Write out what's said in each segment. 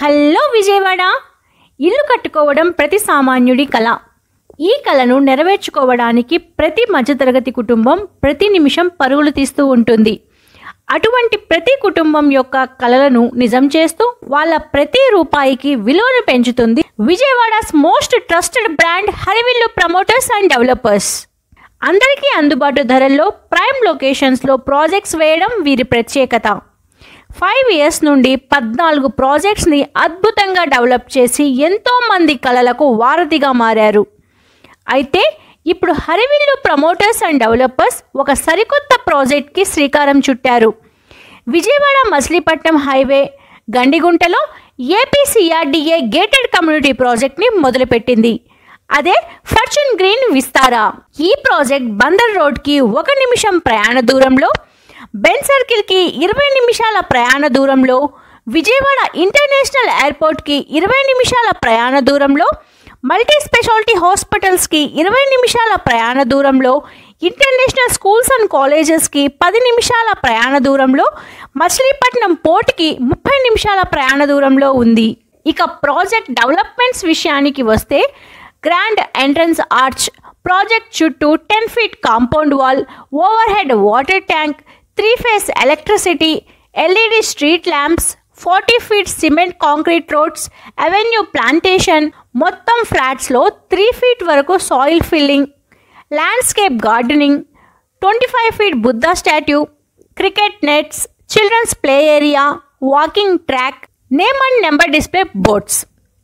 Hello Vijayawada. ఇల్లు కట్టుకోవడం ప్రతి సామాన్యుడి కల. ఈ కలను నెరవేర్చుకోవడానికి ప్రతి మధ్యతరగతి కుటుంబం ప్రతి నిమిషం పరుగులు తీస్తూ ఉంటుంది. అటువంటి ప్రతి కుటుంబం యొక్క కలలను నిజం చేస్తూ వాళ్ళ ప్రతి రూపాయికి విలువను పెంచుతుంది విజయవాడస్ most trusted brand Harivillu promoters and developers. అందరికీ అందుబాటు ధరల్లో ప్రైమ్ లొకేషన్స్లో ప్రాజెక్ట్స్ వేయడం వీరి ప్రత్యేకత. 5 years నుండి 14 ప్రాజెక్ట్స్ని అద్భుతంగా డెవలప్ చేసి ఎంతోమంది కళలకు వారధిగా మారారు. అయితే ఇప్పుడు హరివిల్లు ప్రమోటర్స్ అండ్ డెవలపర్స్ ఒక సరికొత్త ప్రాజెక్ట్కి శ్రీకారం చుట్టారు. విజయవాడ మచిలీపట్నం హైవే గండిగుంటలో ఏపీసీఆర్డీఏ గేటెడ్ కమ్యూనిటీ ప్రాజెక్ట్ని మొదలుపెట్టింది. అదే ఫార్చ్యూన్ గ్రీన్ విస్తారా. ఈ ప్రాజెక్ట్ బందర్ రోడ్కి 1 నిమిషం ప్రయాణ దూరంలో, బెన్ సర్కిల్కి 20 నిమిషాల ప్రయాణ దూరంలో, విజయవాడ ఇంటర్నేషనల్ ఎయిర్పోర్ట్కి 20 నిమిషాల ప్రయాణ దూరంలో, మల్టీ స్పెషాలిటీ హాస్పిటల్స్కి 20 నిమిషాల ప్రయాణ దూరంలో, ఇంటర్నేషనల్ స్కూల్స్ అండ్ కాలేజెస్కి 10 నిమిషాల ప్రయాణ దూరంలో, మచిలీపట్నం పోర్ట్కి 30 నిమిషాల ప్రయాణ దూరంలో ఉంది. ఇక ప్రాజెక్ట్ డెవలప్మెంట్స్ విషయానికి వస్తే గ్రాండ్ ఎంట్రన్స్ ఆర్చ్, ప్రాజెక్ట్ చుట్టూ 10 feet compound wall, overhead water tank, 3-phase electricity, LED street lamps, 40 feet cement concrete roads, avenue plantation, మొత్తం ఫ్లాట్స్లో 3 feet వరకు soil filling, landscape gardening, 25 feet Buddha statue, cricket nets, children's play area, walking track, name and number display boards.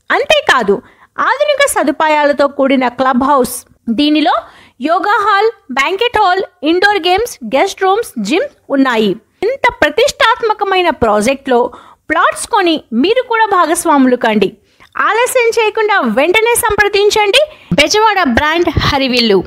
అంతేకాదు ఆధునిక సదుపాయాలతో కూడిన club house. దీనిలో yoga hall, banquet hall, indoor games, guest rooms, gym ఉన్నాయి. ఇంత ప్రతిష్టాత్మకమైన ప్రాజెక్ట్లో ప్లాట్స్ కొని మీరు కూడా భాగస్వాములు కండి. ఆలస్యం చేయకుండా వెంటనే సంప్రదించండి విజయవాడ బ్రాండ్ హరివిల్లు.